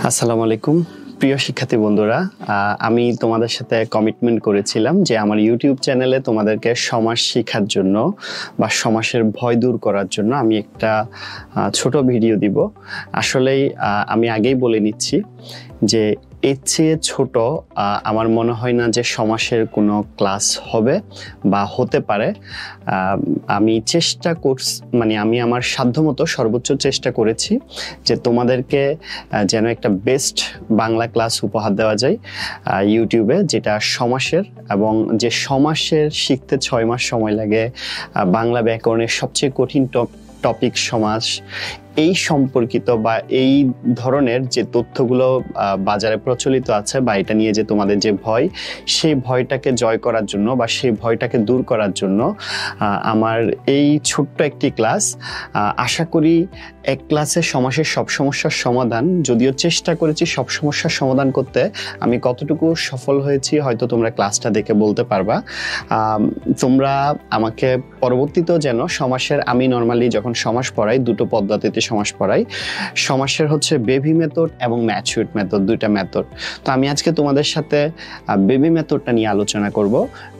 আসসালামু আলাইকুম প্রিয় শিক্ষার্থী বন্ধুরা, আমি তোমাদের সাথে কমিটমেন্ট করেছিলাম যে আমার ইউটিউব চ্যানেলে তোমাদেরকে সমাস শেখার জন্য বা সমাসের ভয় দূর করার জন্য আমি একটা ছোট ভিডিও দিব। আসলেই আমি আগেই বলে নিচ্ছি যে এর চেয়ে ছোট আমার মনে হয় না যে সমাসের কোনো ক্লাস হবে বা হতে পারে। আমি চেষ্টা করছি, আমি আমার সাধ্যমতো সর্বোচ্চ চেষ্টা করেছি যে তোমাদেরকে যেন একটা বেস্ট বাংলা ক্লাস উপহার দেওয়া যায় ইউটিউবে, যেটা সমাসের, এবং যে সমাসের শিখতে 6 মাস সময় লাগে। বাংলা ব্যাকরণের সবচেয়ে কঠিন টপিক সমাস, এই সম্পর্কিত বা এই ধরনের যে তথ্যগুলো বাজারে প্রচলিত আছে বা এটা নিয়ে যে তোমাদের যে ভয়, সেই ভয়টাকে জয় করার জন্য বা সেই ভয়টাকে দূর করার জন্য আমার এই ছোট্ট একটি ক্লাস। আশা করি এক ক্লাসে সমাসের সব সমস্যার সমাধান, যদিও চেষ্টা করেছি সব সমস্যার সমাধান করতে, আমি কতটুকু সফল হয়েছি হয়তো তোমরা ক্লাসটা দেখে বলতে পারবা। তোমরা আমাকে পরবর্তীতেও যেন সমাসের, আমি নর্মালি যখন সমাস পড়াই দুটো পদ্ধতিতে সমাস পড়াই। সমাসের হচ্ছে বেবি মেথড এবং ম্যাচিউরড মেথড, দুইটা মেথড। তো আমি আজকে তোমাদের সাথে বেবি মেথডটা নিয়ে আলোচনা করব।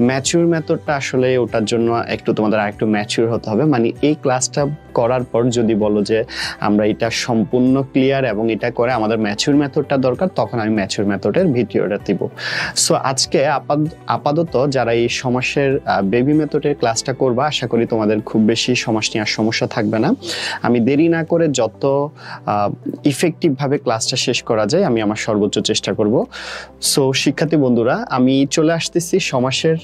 ম্যাচিউর মেথডটা আসলে ওটার জন্য একটু তোমাদের আরেকটু ম্যাচিউর হতে হবে। এই ক্লাসটা করার পর যদি বলো যে আমরা এটা সম্পূর্ণ ক্লিয়ার এবং এটা করে আমাদের ম্যাচিউর মেথডটা দরকার, তখন আমি ম্যাচিউর মেথডের ভিডিওটা দিব। সো আজকে আপাতত যারা এই সমাসের বেবি মেথডের ক্লাসটা করবা, আশা করি তোমাদের খুব বেশি সমাস নিয়ে আর সমস্যা থাকবে না। আমি দেরি না করে যত ইফেক্টিভভাবে ক্লাসটা শেষ করা যায় আমি আমার সর্বোচ্চ চেষ্টা করব। সো শিক্ষার্থী বন্ধুরা, আমি চলে আসতেছি সমাসের।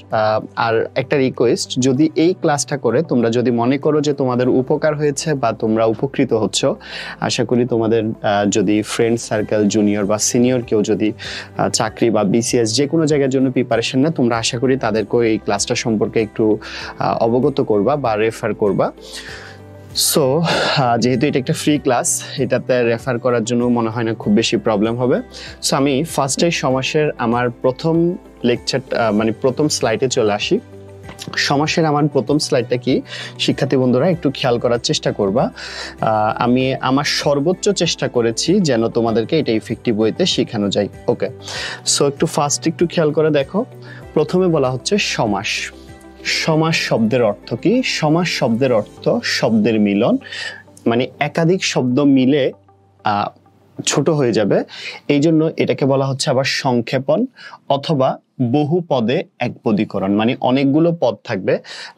আর একটা রিকোয়েস্ট, যদি এই ক্লাসটা করে তোমরা যদি মনে করো যে তোমাদের উপকার হয়েছে বা তোমরা উপকৃত হচ্ছ, আশা করি তোমাদের যদি ফ্রেন্ড সার্কেল, জুনিয়র বা সিনিয়র কেউ যদি চাকরি বা বিসিএস যে কোনো জায়গার জন্য প্রিপারেশন না, তোমরা আশা করি তাদেরকে এই ক্লাসটা সম্পর্কে একটু অবগত করবা বা রেফার করবা। সো যেহেতু এটা একটা ফ্রি ক্লাস, এটাতে রেফার করার জন্য মনে হয় না খুব বেশি প্রবলেম হবে। সো আমি ফার্স্টে সমাসের আমার প্রথম লেকচার প্রথম স্লাইডে চলে আসি। সমাসের আমার প্রথম স্লাইডটা কি শিক্ষার্থী বন্ধুরা একটু খেয়াল করার চেষ্টা করবা। আমি আমার সর্বোচ্চ চেষ্টা করেছি যেন তোমাদেরকে এটা ইফেক্টিভ ওয়েতে শেখানো যায়। ওকে, সো একটু খেয়াল করে দেখো। প্রথমে বলা হচ্ছে সমাস। সমাস শব্দের অর্থ কি? সমাস শব্দের অর্থ শব্দের মিলন, একাধিক শব্দ মিলে ছোট হয়ে যাবে, এই জন্য এটাকে বলা হচ্ছে আবার সংক্ষেপণ অথবা বহু পদে একপদীকরণ। অনেকগুলো পদ থাকবে,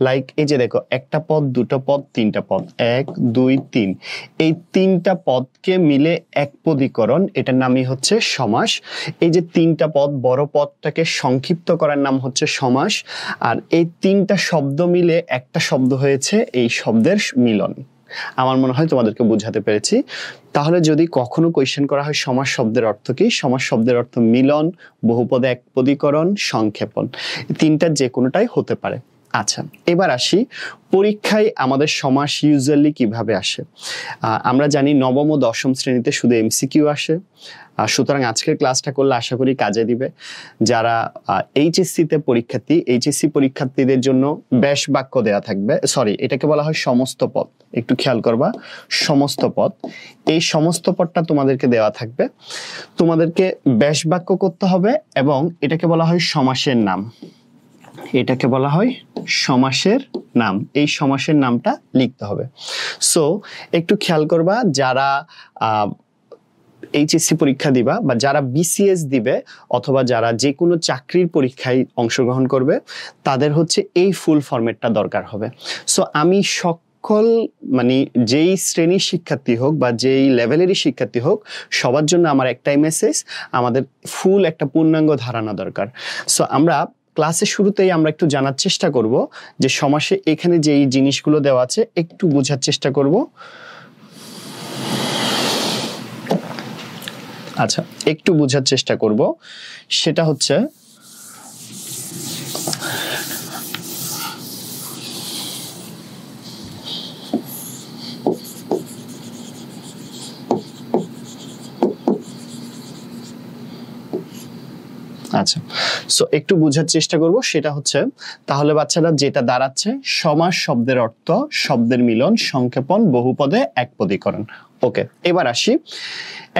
লাইক এই যে দেখো, একটা পদ, দুটো পদ, তিনটা পদ, 1 2 3, এই তিনটা পদকে মিলে একপদীকরণ, এটার নামই হচ্ছে সমাস। এই যে তিনটা পদ, বড় পদটাকে সংক্ষিপ্ত করার নাম হচ্ছে সমাস, আর এই তিনটা শব্দ মিলে একটা শব্দ হয়েছে, এই শব্দের মিলন। আমার মনে হয় তোমাদেরকে বোঝাতে পেরেছি। তাহলে যদি কখনো কোয়েশ্চেন করা হয় সমাস শব্দের অর্থ কি, সমাস শব্দের অর্থ মিলন, বহুপদে একপদীকরণ, সংক্ষেপণ, তিনটার যে কোনোটাই হতে পারে। আচ্ছা, এবার আসি পরীক্ষায় আমাদের সমাস ইউজুয়ালি কিভাবে আসে। আমরা জানি নবম ও দশম শ্রেণীতে শুধু এমসিকিউ আসে, সুতরাং আজকের ক্লাসটা করলে আশা করি কাজে দিবে। যারা এইচএসসি পরীক্ষার্থীদের জন্য ব্যাস বাক্য দেয়া থাকবে, এটাকে বলা হয় সমস্ত পদ। একটু খেয়াল করবা, সমস্ত পদ, এই সমস্ত পদটা তোমাদেরকে দেওয়া থাকবে, তোমাদেরকে ব্যাস বাক্য করতে হবে এবং এটাকে বলা হয় সমাসের নাম। এটাকে বলা হয় সমাসের নাম, এই সমাসের নামটা লিখতে হবে। সো একটু খেয়াল করবা, যারা এইচএসসি পরীক্ষা দিবা বা যারা বিসিএস দিবে অথবা যারা যে কোনো চাকরির পরীক্ষায় অংশগ্রহণ করবে, তাদের হচ্ছে এই ফুল ফরম্যাটটা দরকার হবে। সো আমি সকল যেই শ্রেণীর শিক্ষার্থী হোক বা যেই লেভেলেরই শিক্ষার্থী হোক, সবার জন্য আমার একটাই মেসেজ, আমাদের ফুল একটা পূর্ণাঙ্গ ধারণা দরকার। সো আমরা ক্লাসের শুরুতেই আমরা একটু জানার চেষ্টা করব যে সমাসে এখানে যে এই জিনিসগুলো দেওয়া আছে একটু বোঝার চেষ্টা করব। আচ্ছা, একটু বোঝার চেষ্টা করব, সেটা হচ্ছে আচ্ছা, সো একটু বোঝার চেষ্টা করব, সেটা হচ্ছে তাহলে বাচ্চারা যেটা দাঁড়াচ্ছে সমাস শব্দের অর্থ শব্দের মিলন, সংক্ষেপণ, বহুপদে একপদীকরণ। ওকে, এবার আসি।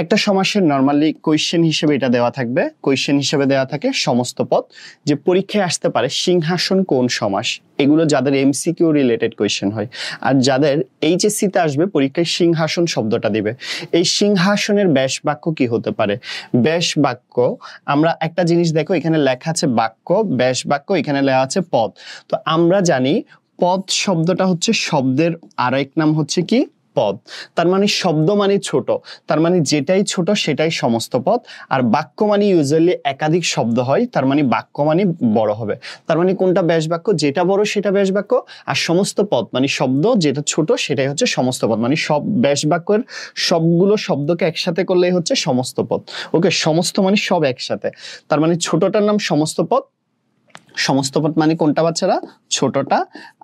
একটা সমাসের নরমালি কোয়েশ্চেন হিসেবে এটা দেওয়া থাকবে, কোয়েশ্চেন হিসেবে দেওয়া থাকে সমস্ত পদ, যে পরীক্ষায় আসতে পারে সিংহাসন কোন সমাস, এগুলো যাদের এমসিকিউ রিলেটেড কোয়েশ্চেন হয়। আর যাদের এইচএসসি তে আসবে পরীক্ষায় সিংহাসন শব্দটা দিবে। এই সিংহাসনের ব্যাস বাক্য কি হতে পারে? ব্যাস বাক্য, আমরা একটা জিনিস দেখো, এখানে লেখা আছে বাক্য, ব্যাস বাক্য, এখানে লেখা আছে পদ। তো আমরা জানি পদ শব্দটা হচ্ছে শব্দের আরেক নাম হচ্ছে কি? পদ। তার মানে শব্দ মানে ছোট, তার মানে যেটাই ছোট সেটাই সমস্ত পদ। আর বাক্য মানে ইউজুয়ালি একাধিক শব্দ হয়, তার মানে বাক্য মানে বড় হবে। তার মানে কোনটা ব্যাস বাক্য? যেটা বড় সেটা ব্যাস বাক্য। আর সমস্ত পদ মানে শব্দ যেটা ছোট সেটাই হচ্ছে সমস্ত পদ। মানে সব ব্যাস বাক্যের সবগুলো শব্দকে একসাথে করলেই হচ্ছে সমস্ত পদ। ওকে, সমস্ত মানে সব একসাথে, তার মানে ছোটটার নাম সমস্ত পদ। সমস্ত পদ মানে কোনটা বাচ্চারা? ছোটটা।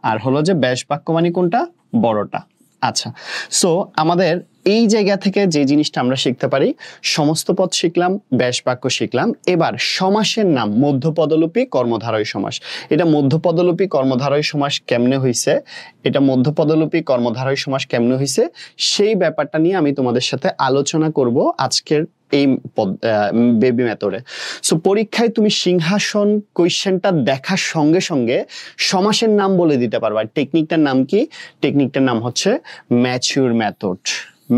আর হলো যে ব্যাস বাক্য মানে কোনটা? বড়টা। আচ্ছা, সো আমাদের এই জায়গা থেকে যে জিনিসটা আমরা শিখতে পারি, সমস্ত পদ শিখলাম, ব্যাস বাক্য শিখলাম। এবার সমাসের নাম মধ্যপদলোপী কর্মধারয় সমাস। এটা মধ্যপদলোপী কর্মধারয় সমাস কেমনে হইছে, এটা মধ্যপদলোপী কর্মধারয় সমাস কেমনে হইছে, সেই ব্যাপারটা নিয়ে আমি তোমাদের সাথে আলোচনা করব আজকের এই বেবি মেথডে। সো পরীক্ষায় তুমি সিংহাসন কোয়েশ্চেনটা দেখার সঙ্গে সঙ্গে সমাসের নাম বলে দিতে পারবা। টেকনিকটার নাম কি? টেকনিকটার নাম হচ্ছে ম্যাচিউর মেথড।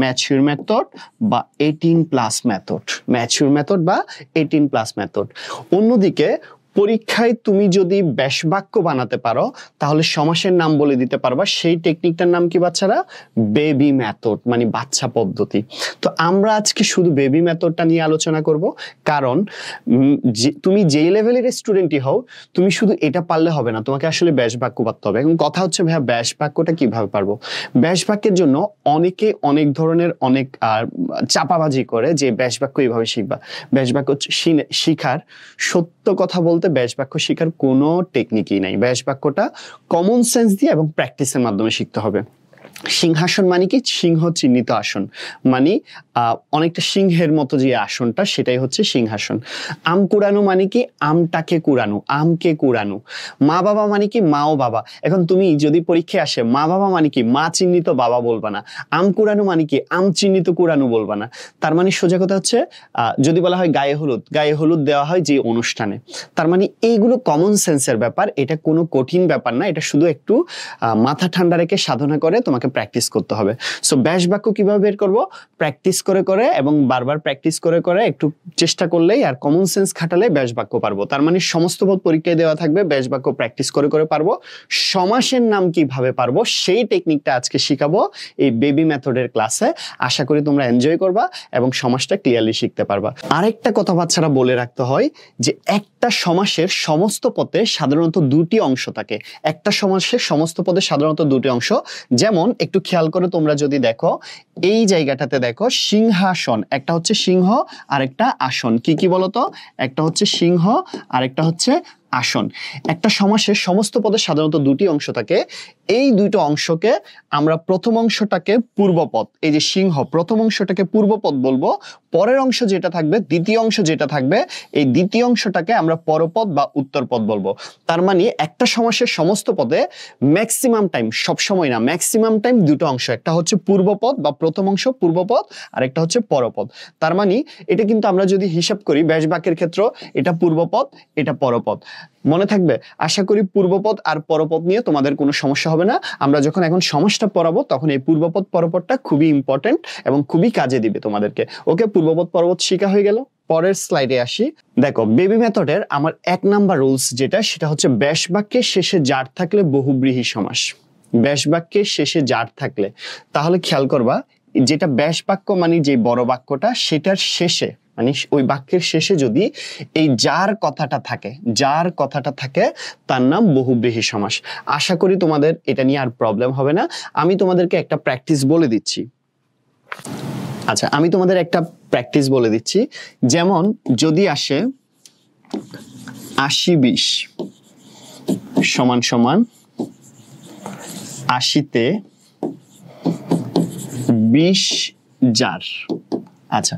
ম্যাচিউর মেথড বা 18+ মেথড। ম্যাচিউর মেথড বা 18+ মেথড। অন্যদিকে পরীক্ষায় তুমি যদি ব্যাস বাক্য বানাতে পারো তাহলে সমাসের নাম বলে দিতে পারবা। সেই টেকনিকটার নাম কি বাচ্চারা? বেবি মেথড, মানে বাচ্চা পদ্ধতি। তো আমরা আজকে শুধু বেবি মেথডটা নিয়ে আলোচনা করব, কারণ তুমি যেই লেভেলের স্টুডেন্টই হও, তুমি শুধু এটা পারলে হবে না, তোমাকে আসলে ব্যাস বাক্য পারতে হবে। এবং কথা হচ্ছে ভাইয়া ব্যাস বাক্যটা কিভাবে পারবো? ব্যাস বাক্যের জন্য অনেকে অনেক ধরনের অনেক চাপাবাজি করে যে ব্যাস বাক্য এইভাবে শিখবা। ব্যাস বাক্য শিখার, সত্য কথা বলতে ব্যাস বাক্য শিখার কোনো টেকনিকই নাই। ব্যাস বাক্যটা কমন সেন্স দিয়ে এবং প্র্যাকটিসের মাধ্যমে শিখতে হবে। সিংহাসন মানে কি? সিংহ চিহ্নিত আসন, মানে অনেকটা সিংহের মতো যে আসনটা সেটাই হচ্ছে সিংহাসন। আম কুড়ানো মানে কি? আমটাকে কুড়ানো, আমকে কুড়ানো। মা বাবা মানে কি? মা ও বাবা। এখন তুমি যদি পরীক্ষায় আসে মা বাবা মানে কি? মা চিহ্নিত বাবা বলবা না। আম কুড়ানো মানে কি? আম চিহ্নিত কুড়ানো বলবা না। তার মানে সোজা কথা হচ্ছে যদি বলা হয় গায়ে হলুদ, গায়ে হলুদ দেওয়া হয় যে অনুষ্ঠানে। তার মানে এইগুলো কমন সেন্সের ব্যাপার, এটা কোনো কঠিন ব্যাপার না। এটা শুধু একটু মাথা ঠান্ডা রেখে সাধনা করে তোমাকে প্র্যাকটিস করতে হবে। সো ব্যাস বাক্য কিভাবে বের করব? প্র্যাকটিস করে করে এবং বারবার প্র্যাকটিস করে করে একটু চেষ্টা করলেই আর কমন সেন্স খাটালে ব্যাস বাক্য পারবো। তার মানে সমস্ত পদ পরীক্ষায় দেওয়া থাকবে, ব্যাস বাক্য প্র্যাকটিস করে করে পারবো। সমাসের নাম কিভাবে পারবো সেই টেকনিকটা আজকে শিখাবো এই বেবি মেথডের ক্লাসে। আশা করি তোমরা এনজয় করবা এবং সমাসটা ক্লিয়ারলি শিখতে পারবা। আরেকটা কথা বাচ্চারা বলে রাখতে হয় যে একটা সমাসের সমস্ত পদে সাধারণত দুটি অংশ থাকে। একটা সমাসের সমস্ত পদে সাধারণত দুটি অংশ। যেমন একটু খেয়াল করে তোমরা যদি দেখো, এই জায়গাটাতে দেখো সিংহাসন, একটা হচ্ছে সিংহ আর একটা আসন। কি কি বলতো? একটা হচ্ছে সিংহ আর একটা হচ্ছে আসন। একটা সমাসের সমস্ত পদে সাধারণত দুটি অংশ থাকে। এই দুটো অংশকে আমরা প্রথম অংশটাকে পূর্বপদ, এই যে সিংহ, প্রথম অংশটাকে পূর্বপদ বলবো। পরের অংশ যেটা থাকবে, দ্বিতীয় অংশ যেটা থাকবে, এই দ্বিতীয় অংশটাকে আমরা পরপদ বা উত্তরপদ বলবো। তার মানে একটা সমাসের সমস্ত পদে ম্যাক্সিমাম টাইম, সবসময় না, ম্যাক্সিমাম টাইম দুটো অংশ, একটা হচ্ছে পূর্বপদ বা প্রথম অংশ পূর্বপদ আর একটা হচ্ছে পরপদ। তার মানে এটা কিন্তু আমরা যদি হিসাব করি ব্যাস বাক্যের ক্ষেত্রে, এটা পূর্বপদ, এটা পরপদ। মনে থাকবে? আশা করি পূর্বপদ আর পরপদ নিয়ে তোমাদের কোনো সমস্যা হবে না। আমরা যখন এখন সমাসটা পড়াবো তখন এই পূর্বপদ পরপদটা খুবই ইম্পর্টেন্ট এবং খুবই কাজে দিবে তোমাদেরকে। ওকে, পূর্বপদ পরপদ শিখা হয়ে গেল। পরের স্লাইডে আসি। দেখো বেবি মেথডের আমার 1 নাম্বার রুলস যেটা, সেটা হচ্ছে ব্যাস বাক্যের শেষে জার থাকলে বহুব্রীহি সমাস। ব্যাস বাক্যের শেষে জার থাকলে, তাহলে খেয়াল করবা, যেটা ব্যাস বাক্য মানে যে বড় বাক্যটা, সেটার শেষে মানে ওই বাক্যের শেষে যদি এই যার কথাটা থাকে, যার কথাটা থাকে, তার নাম বহুব্রীহি সমাস। আশা করি তোমাদের এটা নিয়ে আর প্রবলেম হবে না। আমি তোমাদেরকে একটা প্র্যাকটিস বলে দিচ্ছি। আচ্ছা, আমি তোমাদের একটা প্র্যাকটিস বলে দিচ্ছি। যেমন যদি আসে 80-20 সমান সমান 80-তে 20 জার। আচ্ছা,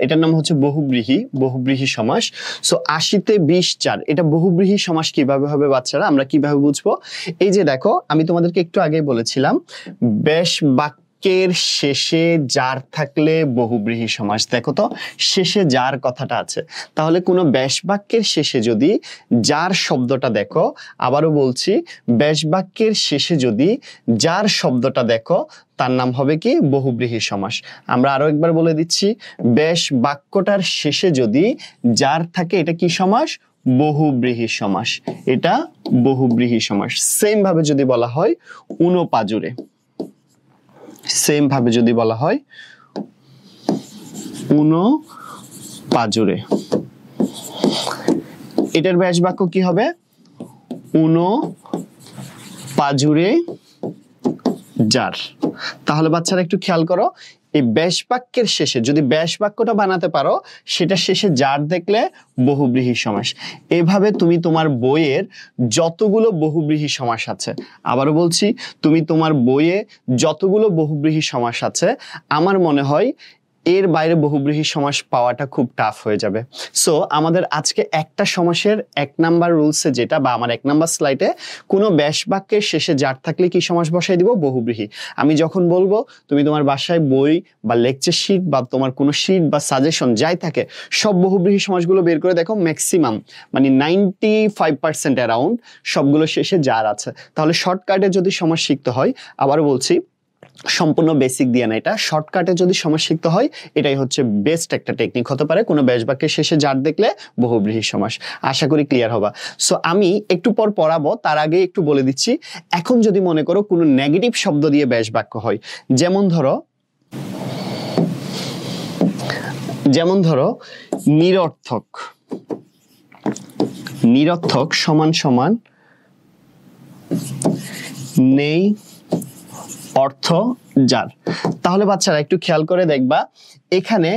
এটার নাম হচ্ছে বহুব্রীহি সমাস। সো 80-তে 20 এটা বহুব্রীহি সমাস কিভাবে হবে বাচ্চারা, আমরা কিভাবে বুঝবো? এই যে দেখো, আমি তোমাদেরকে একটু আগে বলেছিলাম বেশ বাক্যের শেষে যার থাকলে বহুব্রীহি সমাস। দেখো তো শেষে যার কথাটা আছে, তাহলে কোনো বেশ বাক্যের শেষে যদি যার শব্দটা দেখো, আবারও বলছি বেশ বাক্যের শেষে যদি যার শব্দটা দেখো তার নাম হবে কি? বহুব্রীহি সমাস। আমরা আরো একবার বলে দিচ্ছি, বেশ বাক্যটার শেষে যদি যার থাকে এটা কি সমাস? বহুব্রীহি সমাস। এটা বহুব্রীহি সমাস। সেম ভাবে যদি বলা হয় উনপাজুরে, সেম ভাবে যদি বলা হয় উনপাজুরে, এটার ব্যাস বাক্য কি হবে? উনপাজুরে যার। তাহলে বাচ্চারা একটু খেয়াল করো, এই ব্যাস বাক্যের শেষে যদি ব্যাস বাক্যটা বানাতে পারো, সেটা শেষে যার দেখলে বহুব্রীহি সমাস। এভাবে তুমি তোমার বইয়ের যতগুলো বহুব্রীহি সমাস আছে, আবারও বলছি, তুমি তোমার বইয়ে যতগুলো বহুব্রীহি সমাস আছে, আমার মনে হয় এর বাইরে বহুব্রীহি সমাস পাওয়াটা খুব টাফ হয়ে যাবে। সো আমাদের আজকে একটা সমাসের 1 নাম্বার রুলসে যেটা, বা আমার 1 নাম্বার স্লাইডে, কোনো ব্যাস বাক্যের শেষে যার থাকলে কি সমাস বসাই দিব? বহুব্রীহি। আমি যখন বলবো, তুমি তোমার বাসায় বই বা লেকচার শিট বা তোমার কোনো শিট বা সাজেশন যাই থাকে, সব বহুব্রীহি সমাসগুলো বের করে দেখো, ম্যাক্সিমাম মানে 95% অ্যারাউন্ড সবগুলো শেষে যার আছে। তাহলে শর্টকাটে যদি সমাস শিখতে হয়, আবারও বলছি সম্পূর্ণ বেসিক দিয়ে না, এটা শর্টকাটে যদি সমাস শিখতে হয়, এটাই হচ্ছে বেস্ট একটা টেকনিক হতে পারে কোনো ব্যাস বাক্যের শেষে যার দেখলে বহুব্রীহি সমাস। আশা করি ক্লিয়ার হবা। সো আমি একটু পর পড়াবো, তার আগে একটু বলে দিচ্ছি, এখন যদি মনে করো কোনো নেগেটিভ শব্দ দিয়ে ব্যাস বাক্য হয়, যেমন ধরো নিরর্থক, নিরর্থক সমান সমান নেই অর্থ যার। তাহলে বাচ্চারা একটু খেয়াল করে দেখবা, এখানে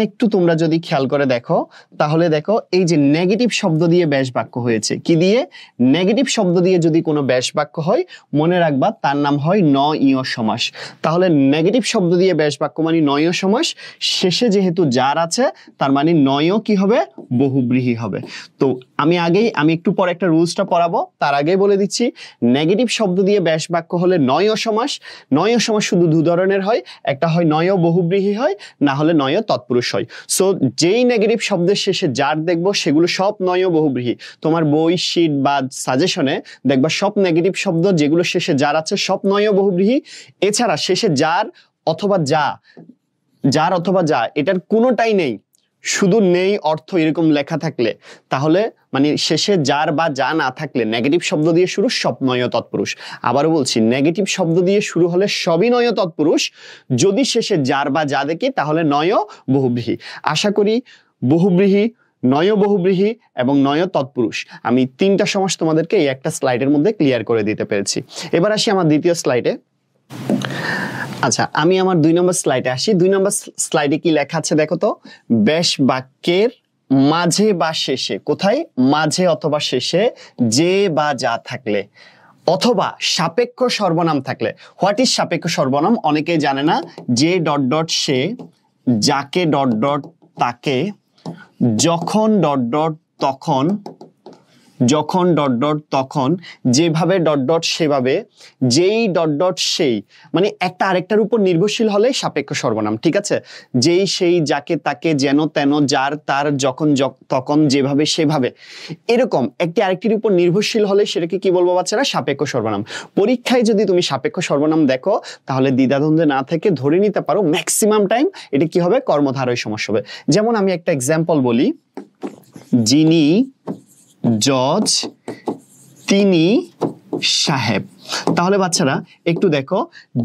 একটু তোমরা যদি খেয়াল করে দেখো, তাহলে দেখো এই যে নেগেটিভ শব্দ দিয়ে ব্যাস বাক্য হয়েছে, কি দিয়ে? নেগেটিভ শব্দ দিয়ে যদি কোনো ব্যাস বাক্য হয়, মনে রাখবা তার নাম হয় নইয় সমাস। তাহলে নেগেটিভ শব্দ দিয়ে ব্যাস বাক্য মানে নইয় সমাস, শেষে যেহেতু যার আছে, তার মানে নয় কি হবে? বহুব্রীহি হবে। তো আমি একটু পর একটা রুলসটা পড়াবো, তার আগেই বলে দিচ্ছি, নেগেটিভ শব্দ দিয়ে ব্যাস বাক্য হলে নইয় সমাস। নইয় সমাস শুধু 2 ধরনের হয়, একটা হয় নয় বহুব্রীহি হয়, না হলে নয় তৎপুরুষ হয়। সো যেই নেগেটিভ শব্দের শেষে যার দেখবো, সেগুলো সব নয় বহুব্রীহি। তোমার বই, শিট বা সাজেশনে দেখবা সব নেগেটিভ শব্দ যেগুলো শেষে যার আছে সব নয় বহুব্রীহি। এছাড়া শেষে যার অথবা যা, এটার কোনোটাই নেই, শুধু নেই অর্থ এরকম লেখা থাকলে, তাহলে মানে শেষে যার বা যা না থাকলে, নেগেটিভ শব্দ দিয়ে শুরু, সব নয় তৎপুরুষ। আবারও বলছি, নেগেটিভ শব্দ দিয়ে শুরু হলে সবই নয় তৎপুরুষ, যদি শেষে যার বা যা দেখি তাহলে নয় বহুব্রীহি। আশা করি বহুব্রীহি, নয় বহুব্রীহি এবং নয় তৎপুরুষ আমি 3টা সমাস তোমাদেরকে এই একটা স্লাইডের মধ্যে ক্লিয়ার করে দিতে পেরেছি। এবার আসি আমার দ্বিতীয় স্লাইডে। আচ্ছা, আমি আমার 2 নম্বর স্লাইডে আসি। 2 নম্বর স্লাইডে কি লেখা আছে দেখো তো, ব্যাস বাক্যের মাঝে বা শেষে, কোথায়? মাঝে অথবা শেষে যে বা যা থাকলে, অথবা সাপেক্ষ সর্বনাম থাকলে। হোয়াট ইজ সাপেক্ষ সর্বনাম? অনেকেই জানে না। যে ডট ডট সে, যাকে ডট ডট তাকে, যখন ডট ডট তখন, যখন ডট ডট তখন, যেভাবে ডট ডট সেভাবে, যেই ডট ডট সেই, মানে একটা আরেকটার উপর নির্ভরশীল হলে সাপেক্ষ সর্বনাম। ঠিক আছে? যেই, সেই, যাকে, তাকে, যেন, তেন, যার, তার, যখন, তখন, যেভাবে, সেভাবে, এরকম একটি আরেকটির উপর নির্ভরশীল হলে সেটাকে কি বলবো বাচ্চারা? সাপেক্ষ সর্বনাম। পরীক্ষায় যদি তুমি সাপেক্ষ সর্বনাম দেখো, তাহলে দ্বিধাদ্বন্দ্বে না থেকে ধরে নিতে পারো ম্যাক্সিমাম টাইম এটা কি হবে? কর্মধারয় সমাস হবে। যেমন আমি একটা এক্সাম্পল বলি, যিনি জজ, তিনি সাহেব। তাহলে বাচ্চারা একটু দেখো,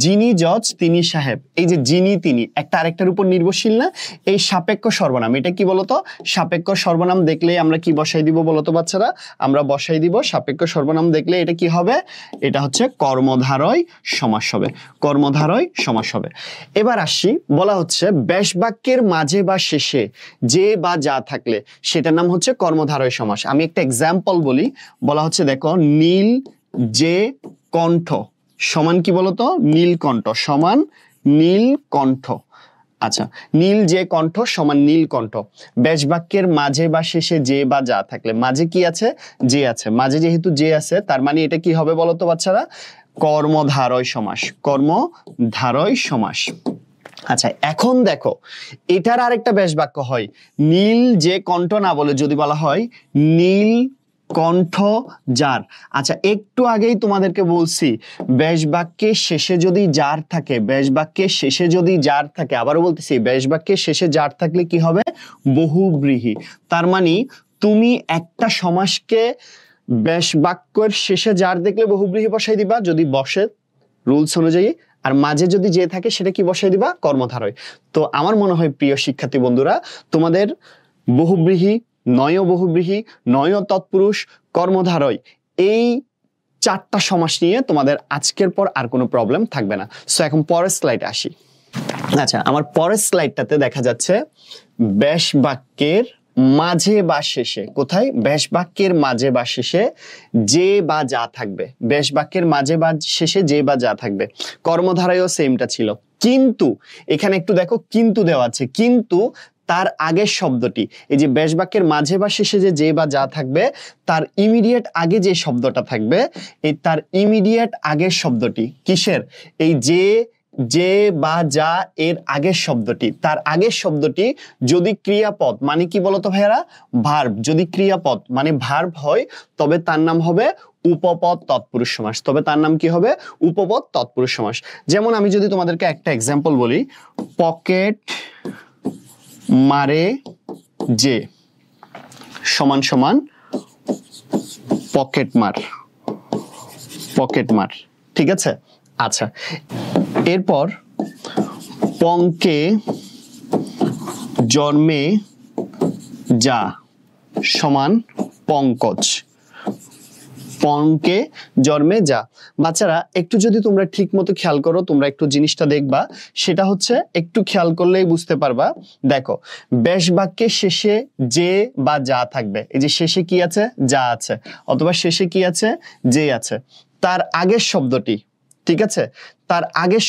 যিনি জজ, তিনি সাহেব, এই যে যিনি, তিনি, একটা আরেকটার উপর নির্ভরশীল না? এই সাপেক্ষ সর্বনাম, এটা কি বলতো? সাপেক্ষ সর্বনাম দেখলে আমরা কি বসাই দিব বলতো বাচ্চারা? আমরা বসাই দিব সাপেক্ষ সর্বনাম দেখলে এটা কি হবে? এটা হচ্ছে কর্মধারয় সমাস হবে, কর্মধারয় সমাস হবে। এবার আসি, বলা হচ্ছে ব্যাস বাক্যের মাঝে বা শেষে যে বা যা থাকলে সেটার নাম হচ্ছে কর্মধারয় সমাস। আমি একটা এক্সাম্পল বলি, বলা হচ্ছে দেখো, নীল যে কণ্ঠ সমান কি বলতো? নীলকণ্ঠ সমান নীলকণ্ঠ। আচ্ছা, নীল যে কণ্ঠ সমান নীল কণ্ঠ। ব্যাস বাক্যের মাঝে বা শেষে যে বা যা থাকলে, মাঝে কি আছে? যে আছে। মাঝে যেহেতু যে আছে, তার মানে এটা কি হবে বলো তো বাচ্চারা? কর্মধারয় সমাস। কর্মধারয় সমাস। আচ্ছা, এখন দেখো এটার আরেকটা ব্যাস বাক্য হয়, নীল যে কণ্ঠ না বলে যদি বলা হয় নীল কণ্ঠ যার। আচ্ছা, একটু আগেই তোমাদেরকে বলছি ব্যাস বাক্যের শেষে যদি যার থাকে, ব্যাস বাক্যের শেষে যদি যার থাকে, আবারও বলতেছি ব্যাস বাক্যের শেষে যার থাকলে কি হবে? বহুব্রীহি। তার মানে তুমি একটা সমাসকে ব্যাস বাক্যের শেষে যার দেখলে বহুব্রীহি বসাই দিবা যদি বসে রুলস অনুযায়ী, আর মাঝে যদি যে থাকে সেটা কি বসাই দিবা? কর্মধারয়। তো আমার মনে হয় প্রিয় শিক্ষার্থী বন্ধুরা, তোমাদের বহুব্রীহি, নয় বহুব্রীহি, নয় তৎপুরুষ, কর্মধারয় এই 4টা সমাস নিয়ে তোমাদের আজকের পর আর কোনো প্রবলেম থাকবে না। সো এখন পরের স্লাইডে আসি। আচ্ছা, আমার পরের স্লাইডটাতে দেখা যাচ্ছে ব্যাস বাক্যের মাঝে বা শেষে, কোথায়? ব্যাস বাক্যের মাঝে বা শেষে যে বা যা থাকবে। ব্যাস বাক্যের মাঝে বা শেষে যে বা যা থাকবে। কর্মধারায়ও সেমটা ছিল, কিন্তু এখানে একটু দেখো কিন্তু দেওয়া আছে, কিন্তু তার আগের শব্দটি, এই যে ব্যাস বাক্যের মাঝে বা শেষে যে বা যা থাকবে তার ইমিডিয়েট আগে যে শব্দটা থাকবে, এই তার ইমিডিয়েট আগের শব্দটি কিসের? এই যে বা যা এর আগের শব্দটি, তার আগের শব্দটি যদি ক্রিয়াপদ মানে কি বলতো ভাইয়ারা? ভার্ব। যদি ক্রিয়াপদ মানে ভার্ব হয় তবে তার নাম হবে উপপদ তৎপুরুষ সমাস। তবে তার নাম কি হবে? উপপদ তৎপুরুষ সমাস। যেমন আমি যদি তোমাদেরকে একটা এক্সাম্পল বলি, পকেট মারে যে সমান সমান পকেট মার। পকেট মার, ঠিক আছে? আচ্ছা, এরপর পঙ্কে জন্মে যা সমান পঙ্কজ। পঙ্কে জন্মে যা। বাচ্চারা একটু যদি তোমরা ঠিক মতো খেয়াল করো, তোমরা একটু জিনিসটা দেখবা, সেটা হচ্ছে একটু খেয়াল করলেই বুঝতে পারবা। দেখো, ব্যাস বাক্যের শেষে যে বা যা থাকবে, এই যে শেষে কি আছে? যা আছে, অথবা শেষে কি আছে? যে আছে। তার আগের শব্দটি, ঠিক আছে, তার আগের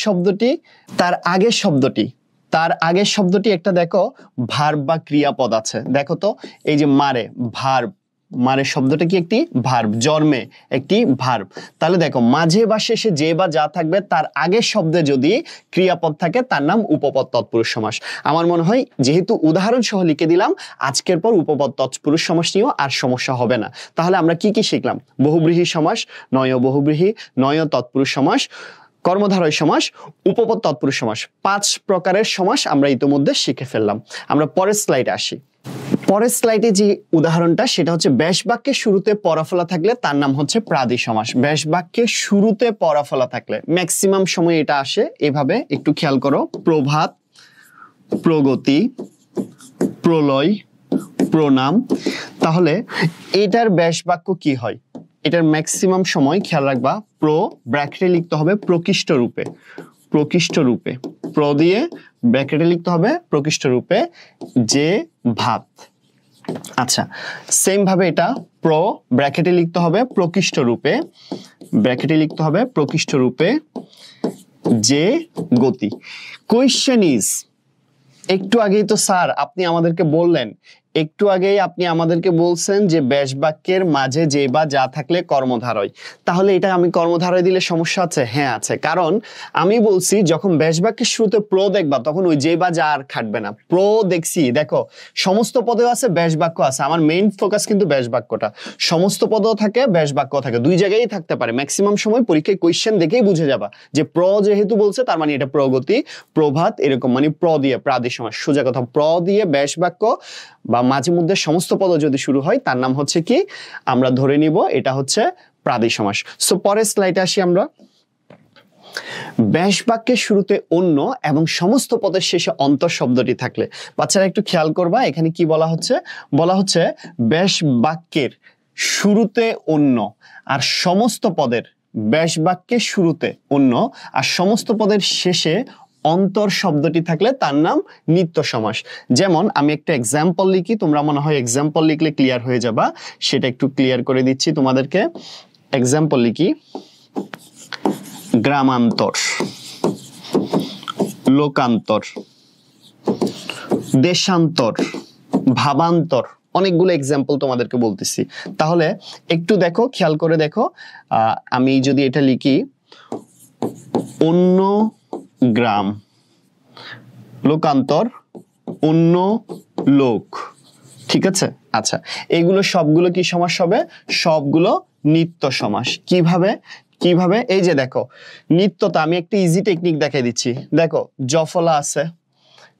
শব্দটি একটা দেখো ভার্ব বা ক্রিয়াপদ আছে। দেখো তো, এই যে মারে, ভার্ব। মারে শব্দটা কি? একটি ভার্ব। জন্মে একটি ভার্ব। তাহলে দেখো মাঝে বা শেষে যে বা যা থাকবে তার আগের শব্দে যদি ক্রিয়াপদ থাকে তার নাম উপপদ তৎপুরুষ সমাস। আমার মনে হয় যেহেতু উদাহরণ সহ লিখে দিলাম, আজকের পর উপপদ তৎপুরুষ সমাস নিয়েও আর সমস্যা হবে না। তাহলে আমরা কি কি শিখলাম? বহুব্রীহি সমাস, নয় বহুব্রীহি, নয় তৎপুরুষ সমাস, কর্মধারয় সমাস, উপপদ তৎপুরুষ সমাস। 5 প্রকারের সমাস আমরা ইতিমধ্যে শিখে ফেললাম। আমরা পরের স্লাইডে আসি। পরের স্লাইডে যে উদাহরণটা, সেটা হচ্ছে ব্যাস বাক্যের শুরুতে পরাফলা থাকলে তার নাম হচ্ছে প্রাদি সমাস। ব্যাস বাক্যের শুরুতে পরাফলা থাকলে ম্যাক্সিমাম সময় এটা আসে এভাবে, একটু খেয়াল করো, প্রভাত, প্রগতি, প্রলয়, প্রণাম। তাহলে এটার ব্যাস বাক্য কি হয়? এটার ম্যাক্সিমাম সময় খেয়াল রাখবা, ব্র্যাকেটে লিখতে হবে প্রকৃষ্ট রূপে। প্রকৃষ্ট রূপে, প্র দিয়ে ব্র্যাকেটে লিখতে হবে প্রকৃষ্ট রূপে, যে ভাত। আচ্ছা, সেম ভাবে এটা ব্র্যাকেটে লিখতে হবে প্রকৃষ্ট রূপে, ব্র্যাকেটে লিখতে হবে প্রকৃষ্ট রূপে, যে গতি। কোয়েশ্চেন ইজ, একটু আগেই তো স্যার আপনি আমাদেরকে বললেন, একটু আগেই আপনি আমাদেরকে বলছেন যে ব্যাস বাক্যের মাঝে যে বা যা থাকলে কর্মধারয়। তাহলে এটা আমি কর্মধারয় দিলে সমস্যা আছে? হ্যাঁ আছে, কারণ আমি বলছি যখন ব্যাস বাক্যের শুরুতে দেখবা তখন ওই যে বা যা আর খাটবে না। দেখছি, দেখো সমস্ত পদেও আছে, ব্যাস বাক্য আছে। আমার মেইন ফোকাস কিন্তু ব্যাস বাক্যটা। সমস্ত পদও থাকে, ব্যাস বাক্য থাকে, দুই জায়গায় থাকতে পারে। ম্যাক্সিমাম সময় পরীক্ষায় কোয়েশ্চেন দেখেই বুঝে যাবা যে যেহেতু বলছে তার মানে এটা প্রগতি, প্রভাত, এরকম মানে দিয়ে প্রাদি সমাস। সোজা কথা, দিয়ে ব্যাস বাক্য বা মাঝে মধ্যে সমস্ত পদ যদি শুরু হয় তার নাম হচ্ছে কি? আমরা ধরে নিব এটা হচ্ছে প্রাদি সমাস। সো পরের স্লাইডে আসি আমরা। ব্যাস বাক্যের শুরুতে অন্য এবং সমস্ত পদের শেষে অন্তর শব্দটি থাকলে, বাচ্চারা একটু খেয়াল করবা, এখানে কি বলা হচ্ছে? বলা হচ্ছে ব্যাস বাক্যের শুরুতে অন্য আর সমস্ত পদের, ব্যাস বাক্যের শুরুতে অন্য আর সমস্ত পদের শেষে অন্তর শব্দটি থাকলে তার নাম নিত্য সমাস। যেমন আমি একটা এক্সাম্পল লিখি, তোমরা মনে হয় এক্সাম্পল লিখলে ক্লিয়ার হয়ে যাবা, সেটা একটু ক্লিয়ার করে দিচ্ছি তোমাদেরকে। এক্সাম্পল লিখি, গ্রামান্তর, লোকান্তর, দেশান্তর, ভাবান্তর, অনেকগুলো এক্সাম্পল তোমাদেরকে বলতেছি। তাহলে একটু দেখো, খেয়াল করে দেখো, আমি যদি এটা লিখি অন্য গ্রাম, লোকান্তর, অন্য লোক, ঠিক আছে? আচ্ছা, এগুলো সবগুলো কি সমাস হবে? সবগুলো নিত্য সমাস। কিভাবে? এই যে দেখো, নিত্যতা, আমি একটা ইজি টেকনিক দেখাই দিচ্ছি। দেখো, জফলা আছে,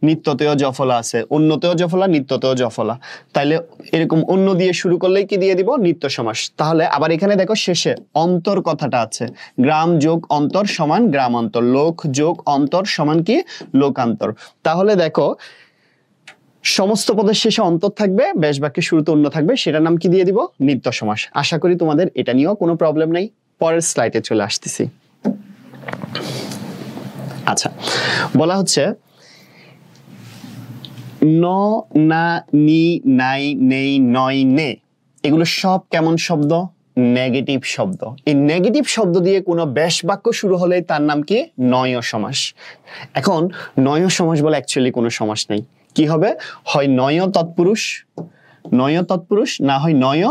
নিত্যতেও জফলা আছে, অন্যতেও জফলা, নিত্যতেও জফলা। তাইলে এরকম অন্য দিয়ে শুরু করলেই কি দিয়ে দিব? নিত্য সমাস। তাহলে আবার এখানে দেখো শেষে অন্তর কথাটা আছে, গ্রাম যোগ অন্তর সমান গ্রামান্তর, লোক যোগ অন্তর সমান কি? লোকান্তর। তাহলে দেখো, সমস্ত পদের শেষে অন্তর থাকবে, ব্যাস বাক্যের শুরুতে অন্য থাকবে, সেটার নাম কি দিয়ে দিব? নিত্য সমাস। আশা করি তোমাদের এটা নিয়েও কোনো প্রবলেম নেই। পরের স্লাইডে চলে আসতেছি। আচ্ছা, বলা হচ্ছে ন, না, নি, নাই, নেই, নয়, নে, এগুলো সব কেমন শব্দ? নেগেটিভ শব্দ। এই নেগেটিভ শব্দ দিয়ে কোনো ব্যাস বাক্য শুরু হলে তার নাম কি? নয় সমাস। এখন নয় সমাস বলে অ্যাকচুয়ালি কোনো সমাস নেই। কি হবে? হয় নয় তৎপুরুষ, না হয় নয়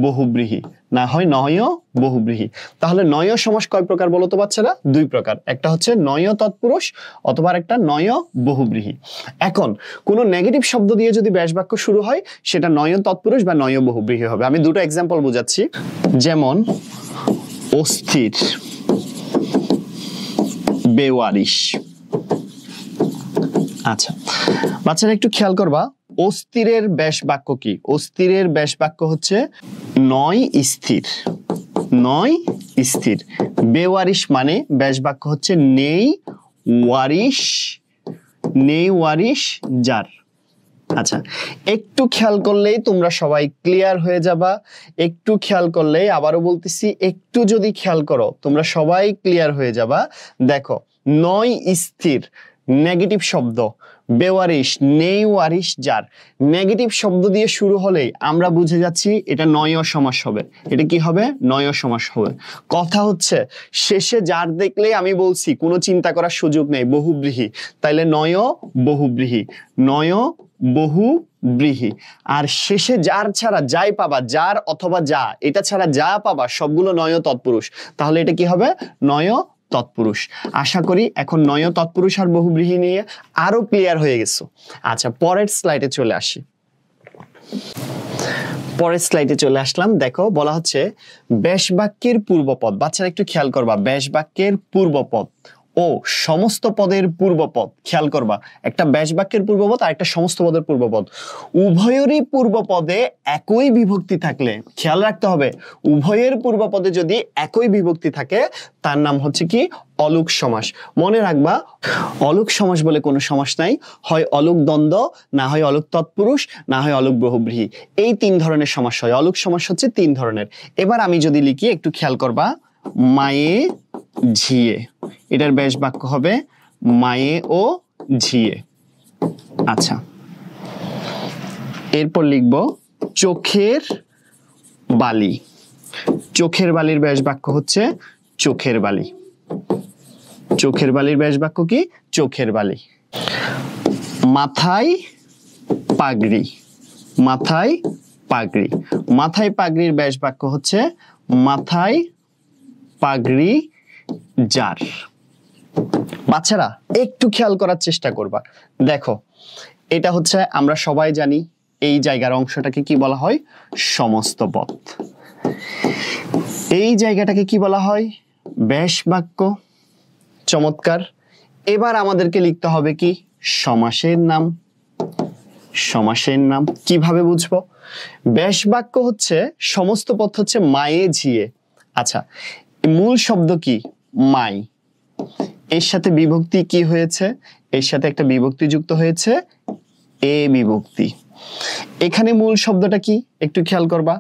বহুব্রীহি, না হয় নয় বহুব্রীহি। তাহলে নয় সমাস কয় প্রকার বলো তো বাচ্চারা? দুই প্রকার। একটা হচ্ছে নয় তৎপুরুষ, অথবা একটা নয় বহুব্রীহি। এখন কোনো নেগেটিভ শব্দ দিয়ে যদি ব্যাস বাক্য শুরু হয়, সেটা নয় তৎপুরুষ বা নয় বহুব্রীহি হবে। আমি দুটো এক্সাম্পল বোঝাচ্ছি। যেমন অস্থির, বেওয়ারিশ। আচ্ছা বাচ্চারা একটু খেয়াল করবা, অস্থিরের ব্যাস বাক্য কি? অস্থিরের ব্যাস বাক্য হচ্ছে নয় স্থির, নয় স্থির। বেওয়ারিশ মানে ব্যাস বাক্য হচ্ছে নেই ওয়ারিশ, নেই ওয়ারিশ যার। আচ্ছা, একটু খেয়াল করলেই তোমরা সবাই ক্লিয়ার হয়ে যাবা। একটু খেয়াল করলেই, আবারও বলতেছি, একটু যদি খেয়াল করো তোমরা সবাই ক্লিয়ার হয়ে যাবা। দেখো, নয় স্থির নেগেটিভ শব্দ, বেওয়ারিশ নেই ওয়ারিশ যার। নেগেটিভ শব্দ দিয়ে শুরু হলেই আমরা বুঝে যাচ্ছি এটা নয় সমাস হবে। এটা কি হবে? নয় সমাস হবে। কথা হচ্ছে শেষে যার দেখলেই আমি বলছি কোনো চিন্তা করার সুযোগ নেই, বহুব্রীহি। তাইলে নয় বহুব্রীহি, নয় বহুব্রীহি। আর শেষে যার ছাড়া যাই পাবা, যার অথবা যা, এটা ছাড়া যা পাবা সবগুলো নয় তৎপুরুষ। তাহলে এটা কি হবে? নয় তৎপুরুষ। আশা করি এখন নয় তৎপুরুষ আর বহুব্রীহি নিয়ে আরো ক্লিয়ার হয়ে গেছো। আচ্ছা, পরের স্লাইডে চলে আসি। পরের স্লাইডে চলে আসলাম। দেখো, বলা হচ্ছে ব্যাস বাক্যের পূর্বপদ। বাচ্চারা একটু খেয়াল করবা, ব্যাস বাক্যের পূর্বপদ ও সমস্ত পদের পূর্বপদ। খেয়াল করবা, একটা ব্যাস বাক্যের পূর্বপদ আর একটা সমস্ত পদের পূর্বপদ, উভয়েরই পূর্বপদে একই বিভক্তি থাকলে, খেয়াল রাখতে হবে, উভয়ের পূর্বপদে যদি একই বিভক্তি থাকে তার নাম হচ্ছে কি? অলুক সমাস। মনে রাখবা, অলুক সমাস বলে কোনো সমাস নাই। হয় অলুক দ্বন্দ্ব, না হয় অলুক তৎপুরুষ, না হয় অলুক বহুব্রীহি। এই তিন ধরনের সমাস হয়। অলুক সমাস হচ্ছে তিন ধরনের। এবার আমি যদি লিখি, একটু খেয়াল করবা, মায়ে ঝিয়ে, এটার ব্যাস বাক্য হবে মায়ে ও ঝিয়ে। আচ্ছা, এরপর লিখব চোখের বালি। চোখের বালির ব্যাস বাক্য হচ্ছে চোখের বালি। চোখের বালির ব্যাস বাক্য কি? চোখের বালি। মাথায় পাগড়ি, মাথায় পাগড়ি। মাথায় পাগড়ির ব্যাস বাক্য হচ্ছে মাথায় পাগড়ি যার। বাচ্চারা একটু খেয়াল করার চেষ্টা করবা। দেখো, এটা হচ্ছে আমরা সবাই জানি এই জায়গার অংশটাকে কি বলা হয়? সমস্ত পদ। এই জায়গাটাকে কি বলা হয়? ব্যাস বাক্য। চমৎকার। এবার আমাদেরকে লিখতে হবে কি? সমাসের নাম। সমাসের নাম কিভাবে বুঝবো? ব্যাস বাক্য হচ্ছে সমস্ত পদ হচ্ছে মায়ে ঝিয়ে। আচ্ছা, মূল শব্দ কি? মাই। এর সাথে বিভক্তি কি হয়েছে? এর সাথে একটা বিভক্তি যুক্ত হয়েছে, এ বিভক্তি। এখানে মূল শব্দটা কি? একটু খেয়াল করবা,